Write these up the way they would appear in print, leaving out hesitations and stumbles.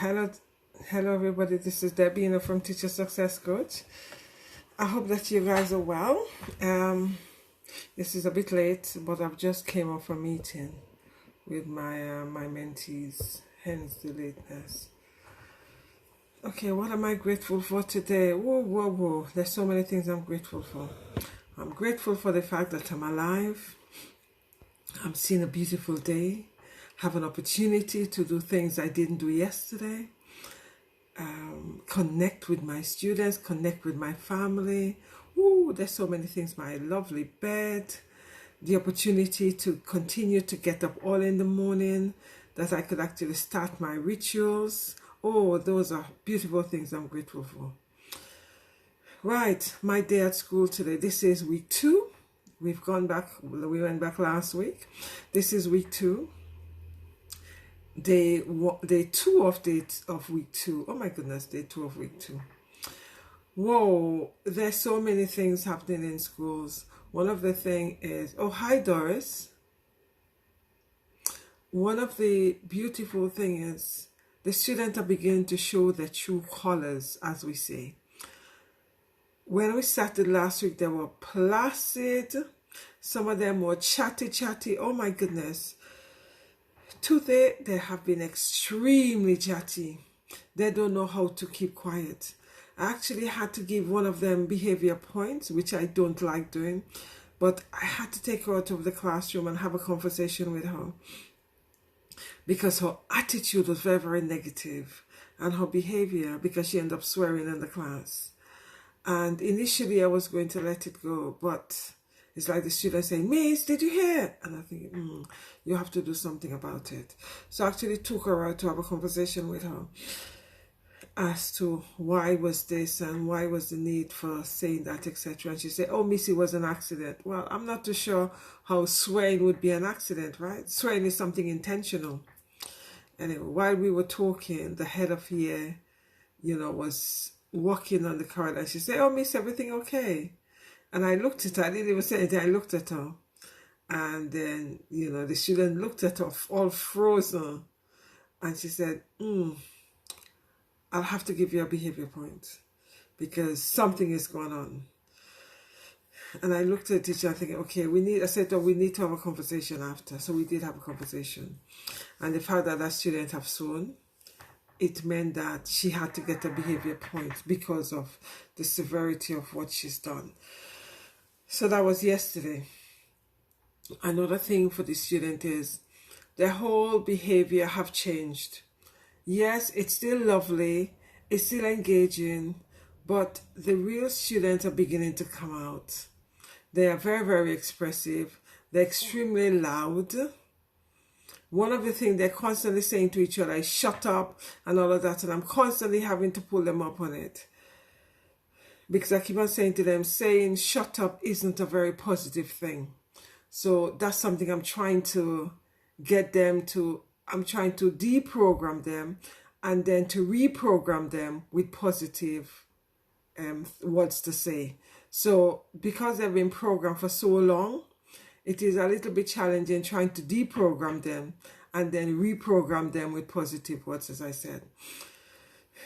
Hello, hello everybody. This is Debbie, from Teacher Success Coach. I hope that you guys are well. This is a bit late, but I've just came off a meeting with my mentees, hence the lateness. Okay, what am I grateful for today? Whoa. There's so many things I'm grateful for. I'm grateful for the fact that I'm alive. I'm seeing a beautiful day. Have an opportunity to do things I didn't do yesterday. Connect with my students, connect with my family. There's so many things. My lovely bed, the opportunity to continue to get up all in the morning, that I could actually start my rituals. Those are beautiful things I'm grateful for. Right, my day at school today. This is week 2. We went back last week. This is week 2. Day 2 of week 2. Oh my goodness, day 2 of week 2. Whoa, there's so many things happening in schools. One of the things is, hi Doris. One of the beautiful things is the students are beginning to show their true colors, as we say. When we started last week, they were placid. Some of them were chatty. Oh my goodness. Today, they have been extremely chatty. They don't know how to keep quiet. I actually had to give one of them behavior points, which I don't like doing. But I had to take her out of the classroom and have a conversation with her, because her attitude was very, very negative, and her behavior, because she ended up swearing in the class. And initially, I was going to let it go, but it's like the student saying, "Miss, did you hear?" And I think, you have to do something about it. So I actually took her out to have a conversation with her as to why was this and why was the need for saying that, etc. And she said, "Oh, Miss, it was an accident." Well, I'm not too sure how swearing would be an accident, right? Swearing is something intentional. Anyway, while we were talking, the head of year, was walking on the corridor. And she said, "Oh, Miss, everything okay?" And I looked at her. I didn't even say anything. I looked at her. And then, the student looked at her all frozen. And she said, "I'll have to give you a behavior point because something is going on." And I looked at the teacher and thinking, okay, we need to have a conversation after. So we did have a conversation. And the fact that student have sworn, it meant that she had to get a behavior point because of the severity of what she's done. So that was yesterday. Another thing for the student is their whole behavior have changed. Yes, it's still lovely, it's still engaging, but the real students are beginning to come out. They are very, very expressive. They're extremely loud. One of the things they're constantly saying to each other is "shut up" and all of that, and I'm constantly having to pull them up on it. Because I keep on saying to them, saying "shut up" isn't a very positive thing. So that's something I'm trying to get them to, I'm trying to deprogram them and then to reprogram them with positive words to say. So because they've been programmed for so long, it is a little bit challenging trying to deprogram them and then reprogram them with positive words, as I said.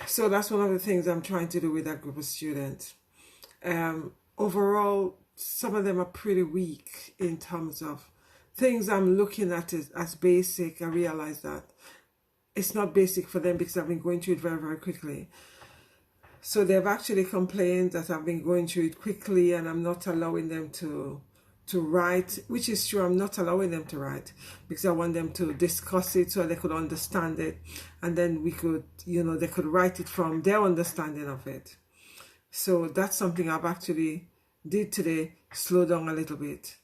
So that's one of the things I'm trying to do with that group of students. Overall, some of them are pretty weak in terms of things I'm looking at as basic. I realize that it's not basic for them because I've been going through it very, very quickly. So they've actually complained that I've been going through it quickly and I'm not allowing them to write, which is true. I'm not allowing them to write because I want them to discuss it so they could understand it, and then we could, they could write it from their understanding of it. So that's something I've actually did today, slow down a little bit.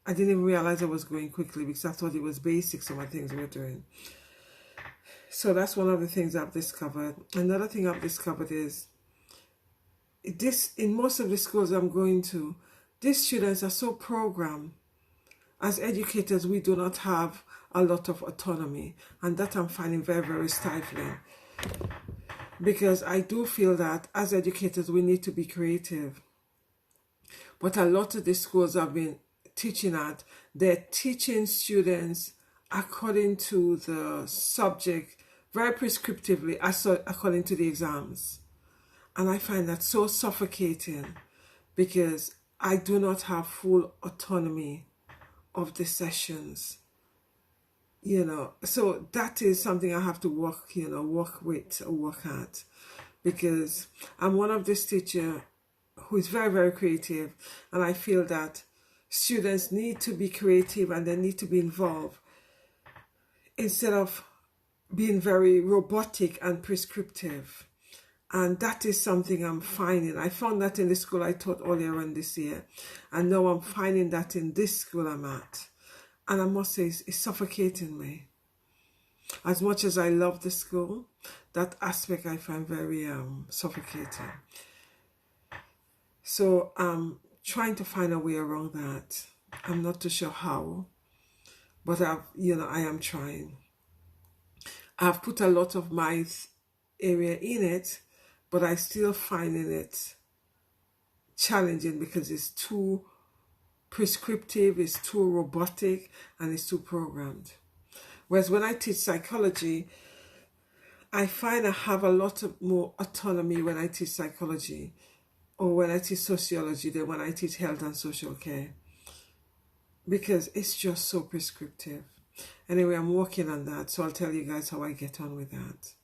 I didn't even realize I was going quickly because I thought it was basic, some of the things we were doing. So that's one of the things I've discovered. Another thing I've discovered is this: in most of the schools I'm going to, these students are so programmed. As educators, we do not have a lot of autonomy, and that I'm finding very, very stifling. Because I do feel that as educators, we need to be creative. But a lot of the schools I've been teaching at, they're teaching students according to the subject very prescriptively according to the exams. And I find that so suffocating because I do not have full autonomy of the sessions. So that is something I have to work at, because I'm one of this teacher who is very, very creative, and I feel that students need to be creative and they need to be involved instead of being very robotic and prescriptive. And that is something I'm finding. I found that in the school I taught earlier on this year, and now I'm finding that in this school I'm at. And I must say, it's suffocating me. As much as I love the school, that aspect I find very suffocating. So I'm trying to find a way around that. I'm not too sure how, but I am trying. I've put a lot of my area in it, but I still finding it challenging because it's too prescriptive, it's too robotic, and it's too programmed. Whereas when I teach psychology, I find I have a lot of more autonomy when I teach psychology or when I teach sociology than when I teach health and social care, because it's just so prescriptive. Anyway, I'm working on that, so I'll tell you guys how I get on with that.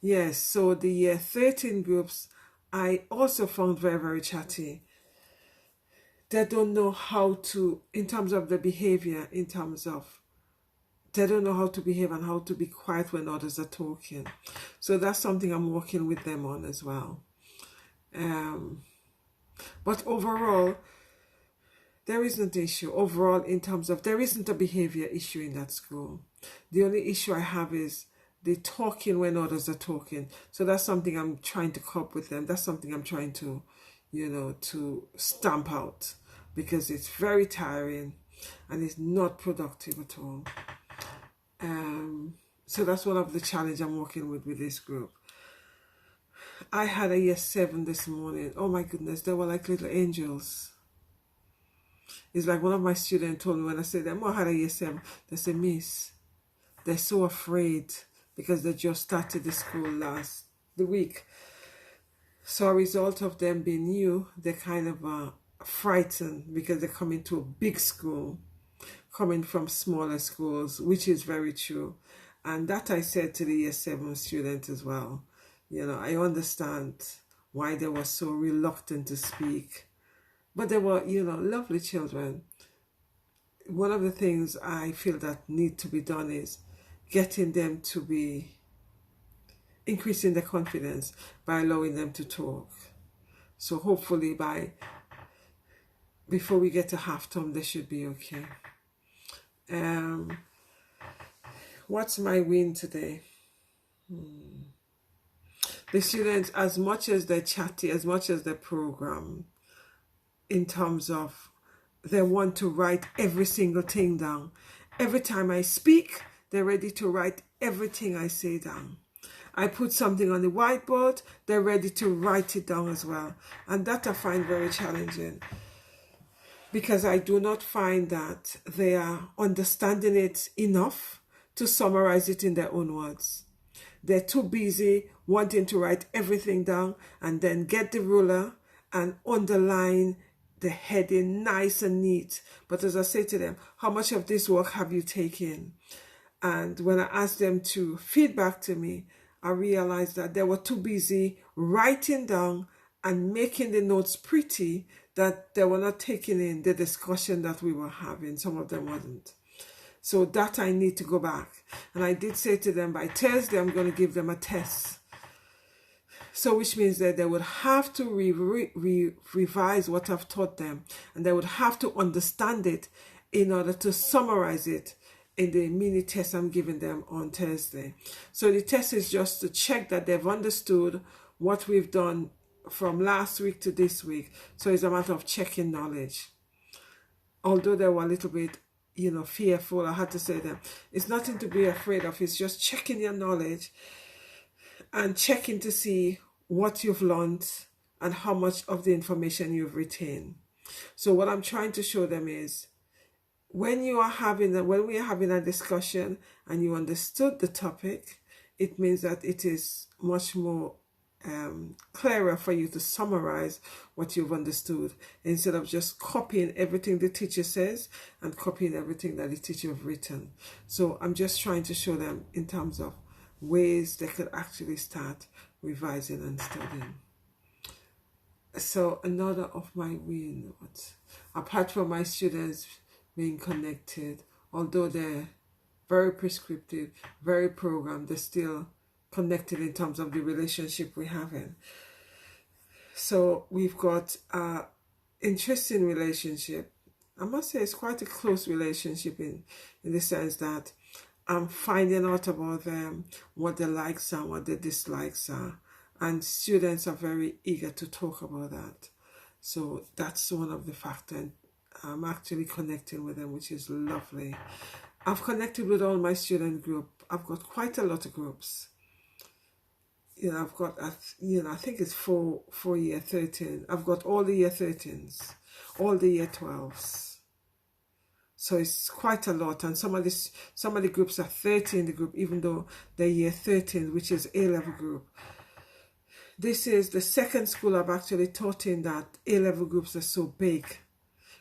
Yes, so the year 13 groups, I also found very, very chatty. They don't know how to, in terms of the behavior, they don't know how to behave and how to be quiet when others are talking. So that's something I'm working with them on as well. But overall, there isn't an issue. Overall, in terms of, there isn't a behavior issue in that school. The only issue I have is the talking when others are talking. So that's something I'm trying to cope with them. That's something I'm trying to, to stamp out, because it's very tiring and it's not productive at all. So that's one of the challenges I'm working with this group. I had a year 7 this morning. Oh my goodness, they were like little angels. It's like one of my students told me when I said, I had a year 7. They said, Miss, they're so afraid because they just started the school the week. So a result of them being new, they're kind of frightened because they're coming to a big school, coming from smaller schools, which is very true. And that I said to the year 7 student as well. I understand why they were so reluctant to speak. But they were, lovely children. One of the things I feel that need to be done is getting them to be increasing their confidence by allowing them to talk. So hopefully before we get to half-term, they should be okay. What's my win today? The students, as much as they're chatty, as much as they're programmed, in terms of they want to write every single thing down. Every time I speak, they're ready to write everything I say down. I put something on the whiteboard, they're ready to write it down as well. And that I find very challenging, because I do not find that they are understanding it enough to summarize it in their own words. They're too busy wanting to write everything down and then get the ruler and underline the heading nice and neat. But as I say to them, how much of this work have you taken? And when I asked them to feedback to me, I realized that they were too busy writing down and making the notes pretty that they were not taking in the discussion that we were having. Some of them wasn't. So that I need to go back. And I did say to them, by Thursday, I'm going to give them a test. So which means that they would have to revise what I've taught them. And they would have to understand it in order to summarize it in the mini test I'm giving them on Thursday. So the test is just to check that they've understood what we've done from last week to this week. So it's a matter of checking knowledge. Although they were a little bit, fearful, I had to say to them, it's nothing to be afraid of. It's just checking your knowledge and checking to see what you've learned and how much of the information you've retained. So what I'm trying to show them is when we are having a discussion and you understood the topic, it means that it is much more clearer for you to summarize what you've understood, instead of just copying everything the teacher says and copying everything that the teacher have written. So I'm just trying to show them in terms of ways they could actually start revising and studying. So another of my wins, apart from my students being connected, although they're very prescriptive, very programmed, they're still connected in terms of the relationship we're having. So we've got an interesting relationship. I must say it's quite a close relationship in the sense that I'm finding out about them, what their likes are, what their dislikes are. And students are very eager to talk about that. So that's one of the factors. I'm actually connecting with them, which is lovely. I've connected with all my student group. I've got quite a lot of groups. I've got, I think it's for year 13. I've got all the year 13s, all the year 12s. So it's quite a lot. And some of the groups are 30 in the group, even though they're year 13, which is A-level group. This is the second school I've actually taught in that A-level groups are so big.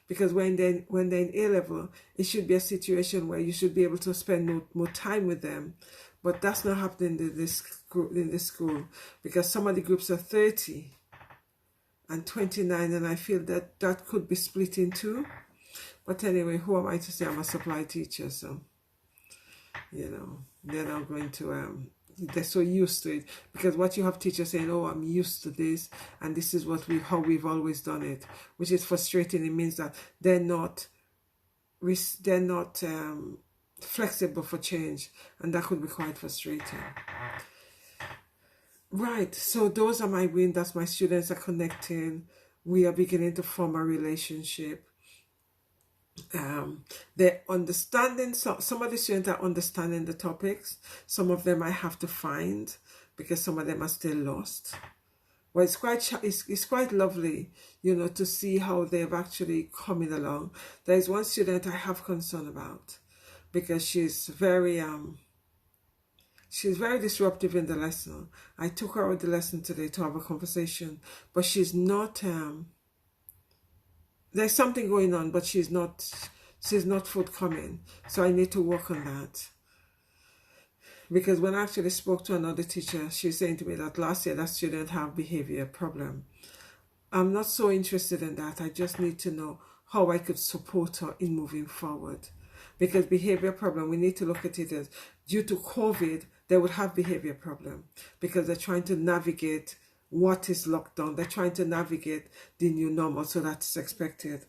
Because when they're in A-level, it should be a situation where you should be able to spend more time with them. But that's not happening in this school, because some of the groups are 30 and 29, and I feel that that could be split in two. But anyway, who am I to say? I'm a supply teacher, so, they're not going to, they're so used to it. Because what you have teachers saying, oh, I'm used to this, and this is how we've always done it, which is frustrating. It means that they're not flexible for change, and that could be quite frustrating. Right, so those are my wins. That's my students are connecting. We are beginning to form a relationship. They're understanding, some of the students are understanding the topics. Some of them I have to find, because some of them are still lost. Well, it's quite lovely, to see how they've actually coming along. There is one student I have concern about, because she's very disruptive in the lesson. I took her out of the lesson today to have a conversation, but she's not, there's something going on, but she's not forthcoming. So I need to work on that. Because when I actually spoke to another teacher, she's saying to me that last year that student have behavior problem. I'm not so interested in that. I just need to know how I could support her in moving forward. Because behavior problem, we need to look at it as, due to COVID, they would have behavior problem, because they're trying to navigate what is locked down. They're trying to navigate the new normal, so that's expected.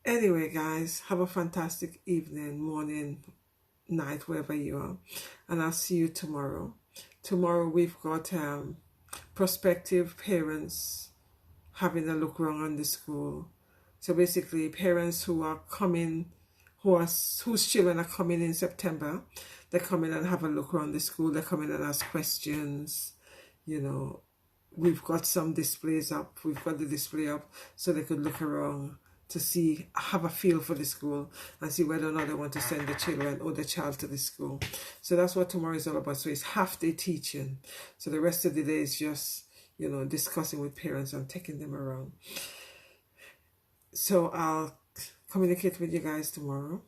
Anyway, guys, have a fantastic evening, morning, night, wherever you are, and I'll see you tomorrow. Tomorrow we've got prospective parents having a look around on the school. So basically, parents who are coming, whose children are coming in September, they come in and have a look around the school. They come in and ask questions. We've got some displays up. We've got the display up so they could look around to have a feel for the school and see whether or not they want to send the children or the child to the school. So that's what tomorrow is all about. So it's half day teaching. So the rest of the day is just, discussing with parents and taking them around. So I'll communicate with you guys tomorrow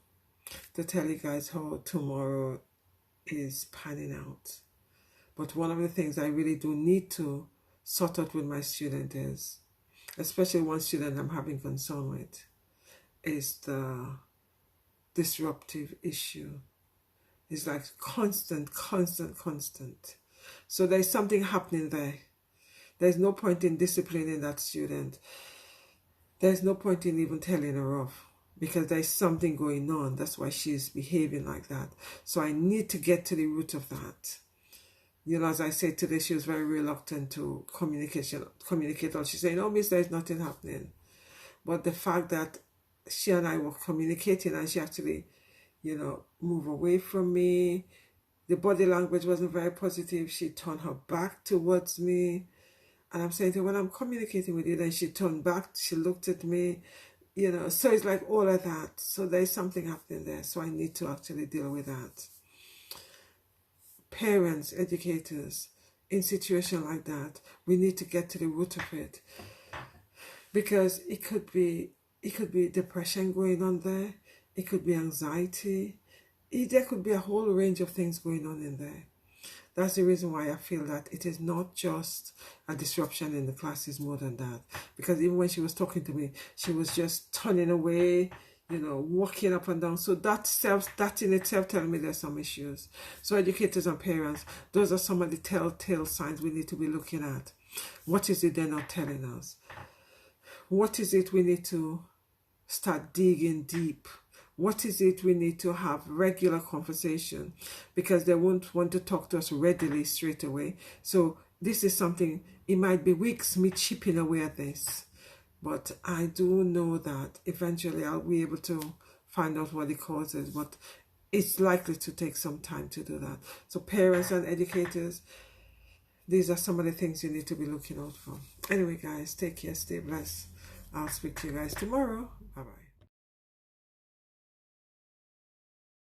to tell you guys how tomorrow is panning out. But one of the things I really do need to sort out with my student is, especially one student I'm having concern with, is the disruptive issue. It's like constant. So there's something happening there. There's no point in disciplining that student. There's no point in even telling her off, because there's something going on. That's why she's behaving like that. So I need to get to the root of that. As I said today, she was very reluctant to communicate. She's saying, oh, miss, there's nothing happening. But the fact that she and I were communicating and she actually, moved away from me, the body language wasn't very positive. She turned her back towards me. And I'm saying to her, when I'm communicating with you, then she turned back, she looked at me. you know, so it's like all of that. So there's something happening there. So I need to actually deal with that. Parents, educators, in situations like that, we need to get to the root of it, because it could be depression going on there. It could be anxiety. There could be a whole range of things going on in there. That's the reason why I feel that it is not just a disruption in the class, it's more than that. Because even when she was talking to me, she was just turning away, you know, walking up and down. So that in itself telling me there's some issues. So educators and parents, those are some of the telltale signs we need to be looking at. What is it they're not telling us? What is it we need to start digging deep? What is it we need to have regular conversation, because they won't want to talk to us readily straight away. So this is something, it might be weeks me chipping away at this, but I do know that eventually I'll be able to find out what the cause is, but it's likely to take some time to do that. So parents and educators, these are some of the things you need to be looking out for. Anyway guys, take care, stay blessed. I'll speak to you guys tomorrow.